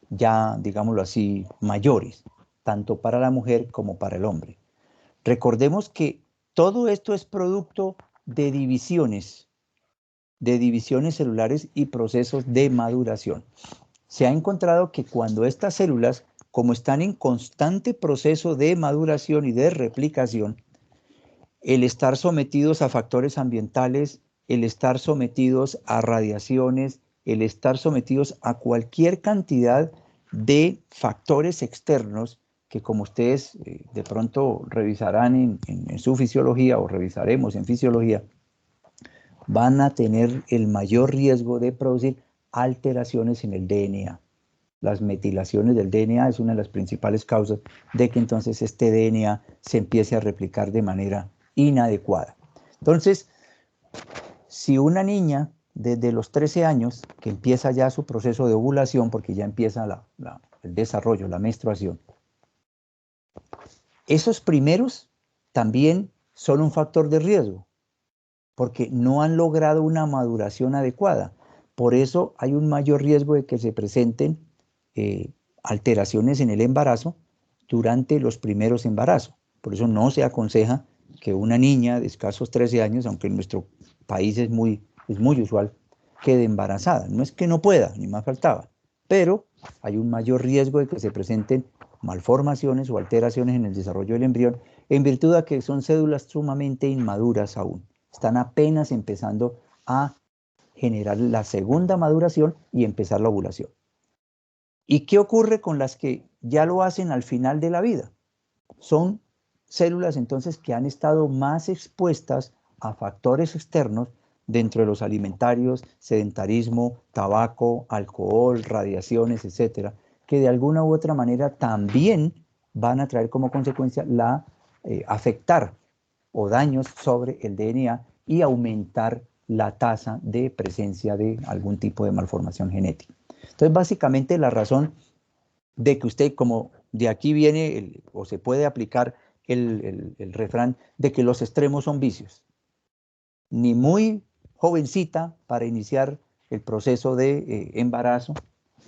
ya, digámoslo así, mayores, tanto para la mujer como para el hombre. Recordemos que todo esto es producto de divisiones celulares y procesos de maduración. Se ha encontrado que cuando estas células, como están en constante proceso de maduración y de replicación, el estar sometidos a factores ambientales, el estar sometidos a radiaciones, el estar sometidos a cualquier cantidad de factores externos que como ustedes de pronto revisarán en su fisiología o revisaremos en fisiología, van a tener el mayor riesgo de producir alteraciones en el DNA. Las metilaciones del DNA es una de las principales causas de que entonces este DNA se empiece a replicar de manera inadecuada. Entonces, si una niña desde los 13 años, que empieza ya su proceso de ovulación, porque ya empieza el desarrollo, la menstruación, esos primeros también son un factor de riesgo, porque no han logrado una maduración adecuada. Por eso hay un mayor riesgo de que se presenten alteraciones en el embarazo durante los primeros embarazos. Por eso no se aconseja que una niña de escasos 13 años, aunque en nuestro país es muy usual, quede embarazada. No es que no pueda, ni más faltaba, pero hay un mayor riesgo de que se presenten malformaciones o alteraciones en el desarrollo del embrión en virtud de que son células sumamente inmaduras aún. Están apenas empezando a generar la segunda maduración y empezar la ovulación. ¿Y qué ocurre con las que ya lo hacen al final de la vida? Son células entonces que han estado más expuestas a factores externos dentro de los alimentarios, sedentarismo, tabaco, alcohol, radiaciones, etcétera, que de alguna u otra manera también van a traer como consecuencia afectar o daños sobre el DNA y aumentar la tasa de presencia de algún tipo de malformación genética. Entonces, básicamente la razón de que usted, como de aquí viene o se puede aplicar el refrán de que los extremos son vicios. Ni muy jovencita para iniciar el proceso de embarazo,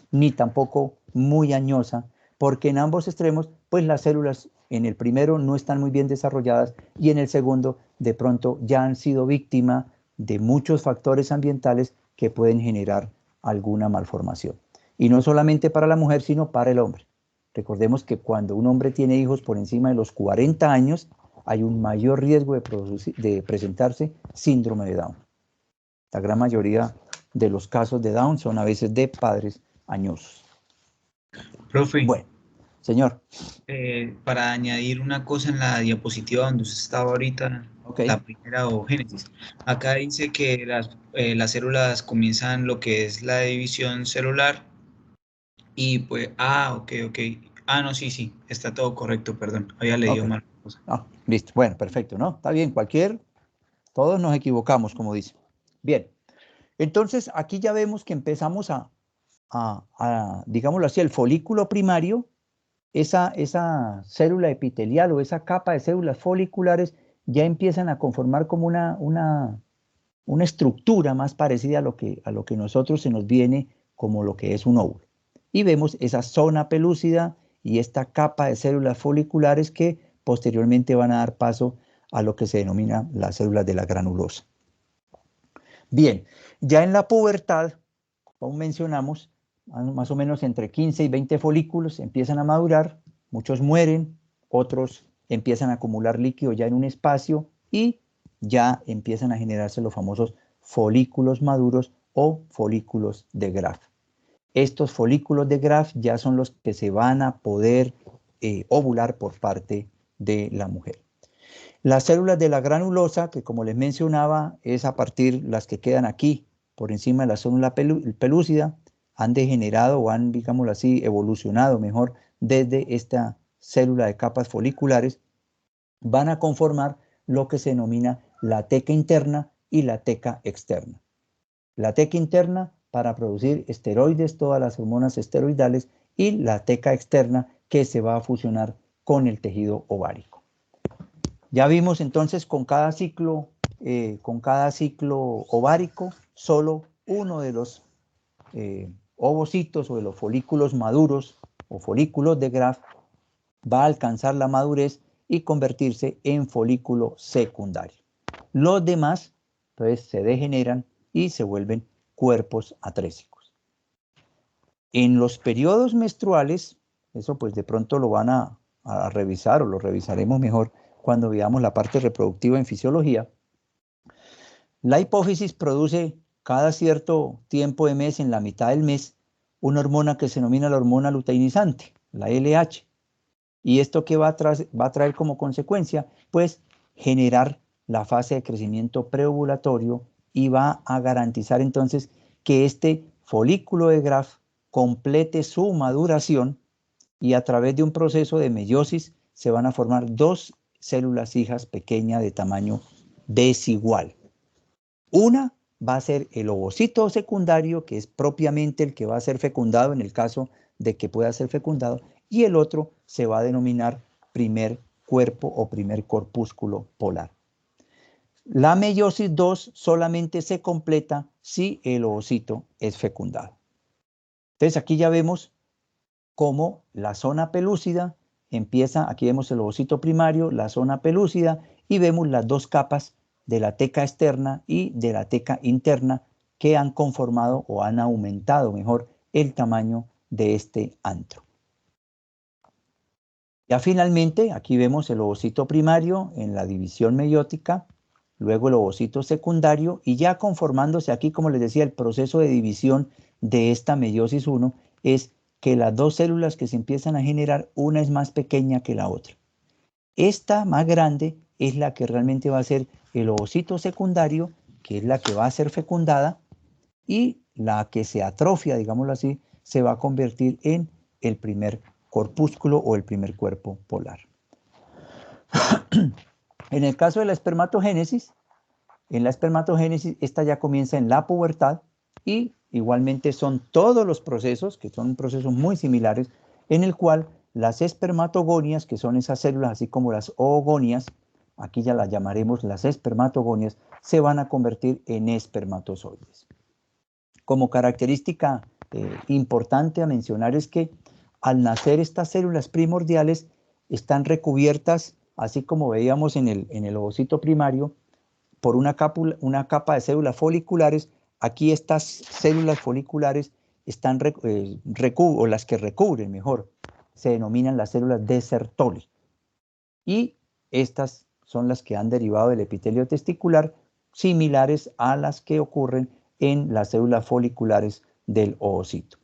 ni tampoco muy añosa, porque en ambos extremos, pues las células en el primero no están muy bien desarrolladas y en el segundo, de pronto, ya han sido víctima de muchos factores ambientales que pueden generar alguna malformación. Y no solamente para la mujer, sino para el hombre. Recordemos que cuando un hombre tiene hijos por encima de los 40 años, hay un mayor riesgo de presentarse síndrome de Down. La gran mayoría de los casos de Down son a veces de padres añosos. Profe, Bueno, señor. para añadir una cosa en la diapositiva donde usted estaba ahorita, Ok. la primera o Génesis, acá dice que las células comienzan lo que es la división celular y pues, ok. No, sí, está todo correcto, perdón, había leído Ok. mal. Listo. Bueno, perfecto, ¿no? Está bien, todos nos equivocamos, como dice. Bien. Entonces, aquí ya vemos que empezamos digámoslo así, el folículo primario, esa célula epitelial o esa capa de células foliculares ya empiezan a conformar como una estructura más parecida a lo que nosotros se nos viene como lo que es un óvulo. Y vemos esa zona pelúcida y esta capa de células foliculares que posteriormente van a dar paso a lo que se denomina las células de la granulosa. Bien, ya en la pubertad, como mencionamos, más o menos entre 15 y 20 folículos empiezan a madurar, muchos mueren, otros empiezan a acumular líquido ya en un espacio y ya empiezan a generarse los famosos folículos maduros o folículos de Graf. estos folículos de Graf ya son los que se van a poder ovular por parte de la mujer. Las células de la granulosa, que como les mencionaba, es a partir las que quedan aquí, por encima de la célula pelúcida, han degenerado o han, digámoslo así, evolucionado mejor desde esta célula de capas foliculares, van a conformar lo que se denomina la teca interna y la teca externa. La teca interna para producir esteroides, todas las hormonas esteroidales, y la teca externa que se va a fusionar con el tejido ovárico. Ya vimos entonces con cada ciclo ovárico, solo uno de los ovocitos o de los folículos maduros o folículos de Graf va a alcanzar la madurez y convertirse en folículo secundario. Los demás pues se degeneran y se vuelven cuerpos atrésicos. En los periodos menstruales, eso pues de pronto lo van a revisar o lo revisaremos mejor cuando veamos la parte reproductiva en fisiología. La hipófisis produce cada cierto tiempo de mes, en la mitad del mes, una hormona que se denomina la hormona luteinizante, la LH. ¿Y esto qué va a traer como consecuencia? Pues generar la fase de crecimiento preovulatorio y va a garantizar entonces que este folículo de Graf complete su maduración y a través de un proceso de meiosis se van a formar dos células hijas pequeñas de tamaño desigual. Una va a ser el ovocito secundario, que es propiamente el que va a ser fecundado en el caso de que pueda ser fecundado, y el otro se va a denominar primer cuerpo o primer corpúsculo polar. La meiosis 2 solamente se completa si el ovocito es fecundado. Entonces aquí ya vemos cómo la zona pelúcida empieza, aquí vemos el ovocito primario, la zona pelúcida, y vemos las dos capas de la teca externa y de la teca interna que han conformado o han aumentado mejor el tamaño de este antro. Ya finalmente, aquí vemos el ovocito primario en la división meiótica, luego el ovocito secundario, y ya conformándose aquí, como les decía, el proceso de división de esta meiosis 1 es que las dos células que se empiezan a generar, una es más pequeña que la otra. Esta más grande es la que realmente va a ser el ovocito secundario, que es la que va a ser fecundada, y la que se atrofia, digámoslo así, se va a convertir en el primer corpúsculo o el primer cuerpo polar. En el caso de la espermatogénesis, esta ya comienza en la pubertad y igualmente son todos los procesos, que son procesos muy similares, en el cual las espermatogonias, que son esas células, así como las oogonias, aquí ya las llamaremos las espermatogonias, se van a convertir en espermatozoides. Como característica importante a mencionar es que al nacer estas células primordiales están recubiertas, así como veíamos en el ovocito primario, por una capa de células foliculares. Aquí estas células foliculares están o las que recubren mejor, se denominan las células de Sertoli. Y estas son las que han derivado del epitelio testicular, similares a las que ocurren en las células foliculares del ovocito.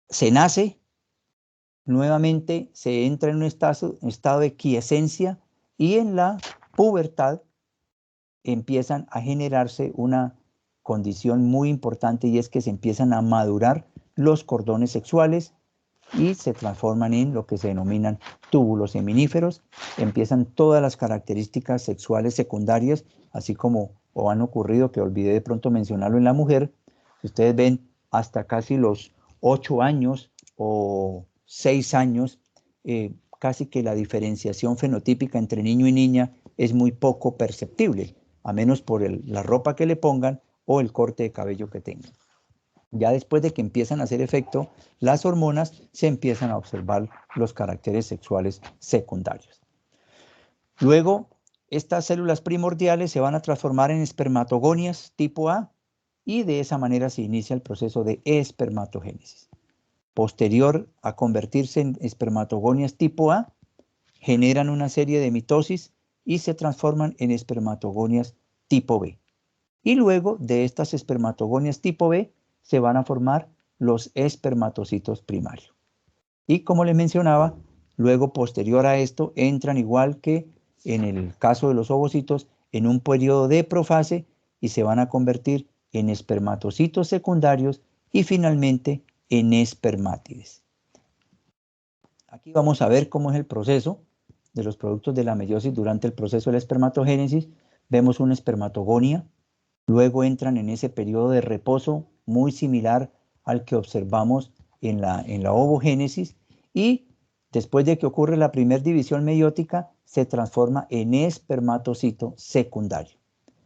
Se nace, nuevamente se entra en un estado de quiescencia y en la pubertad empiezan a generarse una condición muy importante, y es que se empiezan a madurar los cordones sexuales y se transforman en lo que se denominan túbulos seminíferos. Empiezan todas las características sexuales secundarias, así como han ocurrido, que olvidé de pronto mencionarlo en la mujer. Si ustedes ven, hasta casi los 8 años o 6 años, casi que la diferenciación fenotípica entre niño y niña es muy poco perceptible, a menos por la ropa que le pongan o el corte de cabello que tengan. Ya después de que empiezan a hacer efecto las hormonas, se empiezan a observar los caracteres sexuales secundarios. Luego, estas células primordiales se van a transformar en espermatogonias tipo A, y de esa manera se inicia el proceso de espermatogénesis. Posterior a convertirse en espermatogonias tipo A, generan una serie de mitosis y se transforman en espermatogonias tipo B. Y luego de estas espermatogonias tipo B se van a formar los espermatocitos primarios. Y como les mencionaba, luego posterior a esto entran igual que en el caso de los ovocitos en un periodo de profase y se van a convertir en espermatocitos secundarios y finalmente en espermátides. Aquí vamos a ver cómo es el proceso de los productos de la meiosis durante el proceso de la espermatogénesis. Vemos una espermatogonia, luego entran en ese periodo de reposo muy similar al que observamos en la ovogénesis y después de que ocurre la primera división meiótica se transforma en espermatocito secundario.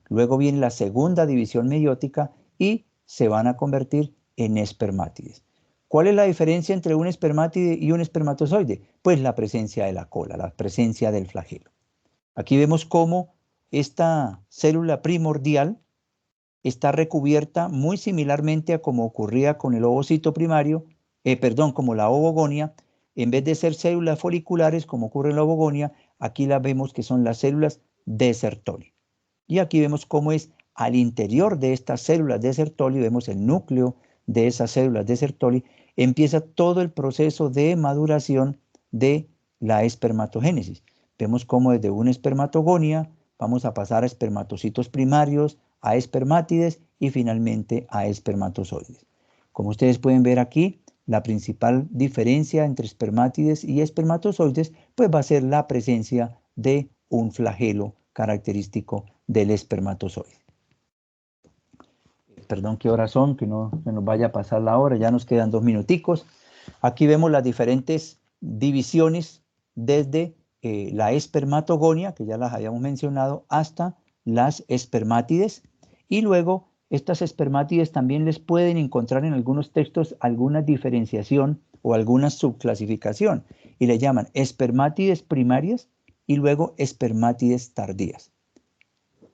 Luego viene la segunda división meiótica y se van a convertir en espermátides. ¿Cuál es la diferencia entre un espermátide y un espermatozoide? Pues la presencia de la cola, la presencia del flagelo. Aquí vemos cómo esta célula primordial está recubierta muy similarmente a como ocurría con el ovocito primario, como la ovogonia. En vez de ser células foliculares como ocurre en la ovogonia, aquí las vemos que son las células de Sertoli. Y aquí vemos cómo es al interior de estas células de Sertoli, vemos el núcleo de esas células de Sertoli, empieza todo el proceso de maduración de la espermatogénesis. Vemos cómo desde una espermatogonia vamos a pasar a espermatocitos primarios, a espermátides y finalmente a espermatozoides. Como ustedes pueden ver aquí, la principal diferencia entre espermátides y espermatozoides pues va a ser la presencia de un flagelo característico del espermatozoide. Perdón, ¿qué horas son? Que no se nos vaya a pasar la hora, ya nos quedan 2 minuticos. Aquí vemos las diferentes divisiones desde la espermatogonia, que ya las habíamos mencionado, hasta las espermátides. Y luego estas espermátides también les pueden encontrar en algunos textos alguna diferenciación o alguna subclasificación. Y le llaman espermátides primarias y luego espermátides tardías.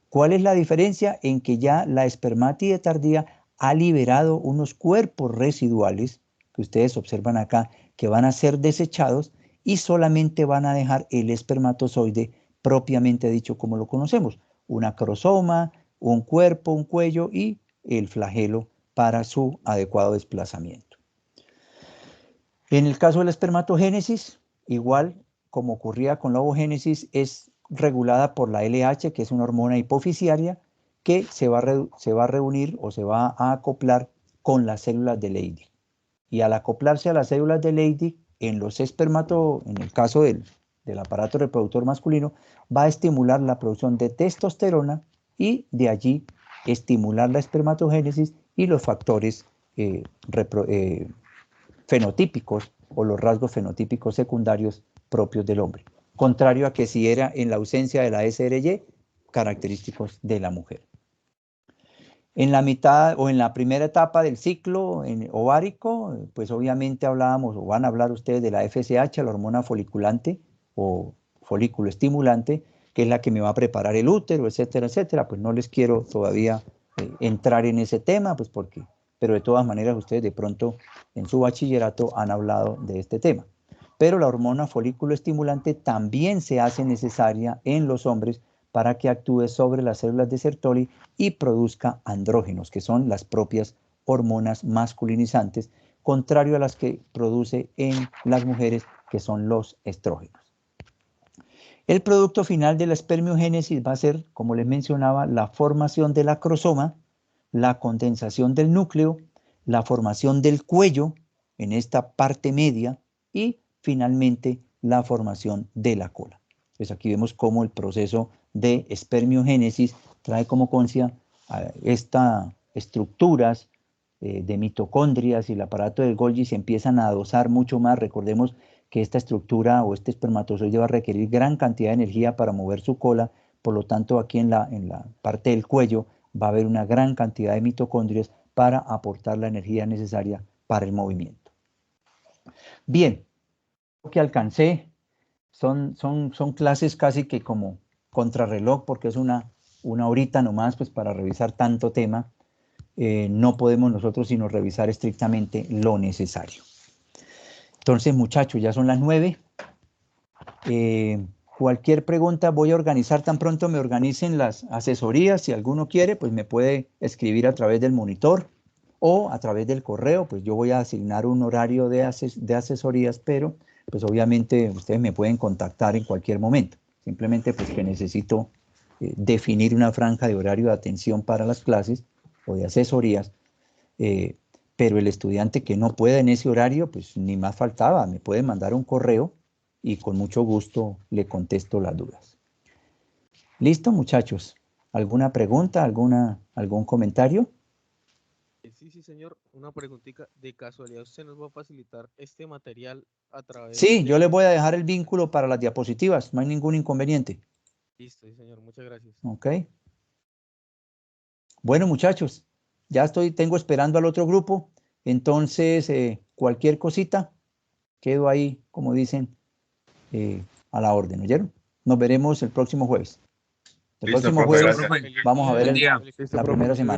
¿Cuál es la diferencia? En que ya la espermátide tardía ha liberado unos cuerpos residuales, que ustedes observan acá, que van a ser desechados y solamente van a dejar el espermatozoide propiamente dicho como lo conocemos, un acrosoma, un cuerpo, un cuello y el flagelo para su adecuado desplazamiento. En el caso de la espermatogénesis, igual como ocurría con la ovogénesis, es regulada por la LH, que es una hormona hipofisiaria, que se va a reunir o se va a acoplar con las células de Leydig. Y al acoplarse a las células de Leydig, en el caso del aparato reproductor masculino, va a estimular la producción de testosterona y de allí estimular la espermatogénesis y los factores fenotípicos o los rasgos fenotípicos secundarios propios del hombre, contrario a que si era en la ausencia de la SRY, característicos de la mujer. En la mitad o en la primera etapa del ciclo ovárico, pues obviamente hablábamos o van a hablar ustedes de la FSH, la hormona foliculante o folículo estimulante, que es la que me va a preparar el útero, etcétera, etcétera. Pues no les quiero todavía entrar en ese tema, pues pero de todas maneras ustedes de pronto en su bachillerato han hablado de este tema. Pero la hormona folículo estimulante también se hace necesaria en los hombres para que actúe sobre las células de Sertoli y produzca andrógenos, que son las propias hormonas masculinizantes, contrario a las que produce en las mujeres, que son los estrógenos. El producto final de la espermiogénesis va a ser, como les mencionaba, la formación del acrosoma, la condensación del núcleo, la formación del cuello en esta parte media y finalmente la formación de la cola. Pues aquí vemos cómo el proceso de espermiogénesis trae como consecuencia estas estructuras de mitocondrias y el aparato del Golgi se empiezan a dosar mucho más. Recordemos que esta estructura o este espermatozoide va a requerir gran cantidad de energía para mover su cola, por lo tanto aquí en la parte del cuello va a haber una gran cantidad de mitocondrias para aportar la energía necesaria para el movimiento. Bien, lo que alcancé son clases casi que como contrarreloj, porque es una horita nomás pues, para revisar tanto tema. No podemos nosotros sino revisar estrictamente lo necesario. Entonces, muchachos, ya son las 9. Cualquier pregunta voy a organizar tan pronto me organicen las asesorías. Si alguno quiere, pues me puede escribir a través del monitor o a través del correo, pues yo voy a asignar un horario de asesorías, pero pues obviamente ustedes me pueden contactar en cualquier momento. Simplemente pues que necesito definir una franja de horario de atención para las clases o de asesorías, pero el estudiante que no pueda en ese horario, pues ni más faltaba, me puede mandar un correo y con mucho gusto le contesto las dudas. ¿Listo, muchachos? ¿Alguna pregunta, algún comentario? Sí, señor. Una preguntita. ¿De casualidad usted nos va a facilitar este material a través Sí, de... yo les voy a dejar el vínculo para las diapositivas, no hay ningún inconveniente. Listo, sí, señor. Muchas gracias. Ok. Bueno, muchachos, ya tengo esperando al otro grupo, entonces cualquier cosita, quedo ahí, como dicen, a la orden, ¿oyeron? Nos veremos el próximo jueves. El Listo, próximo profe, jueves gracias. vamos a ver Buen día. Listo, la profe, primera muchas semana.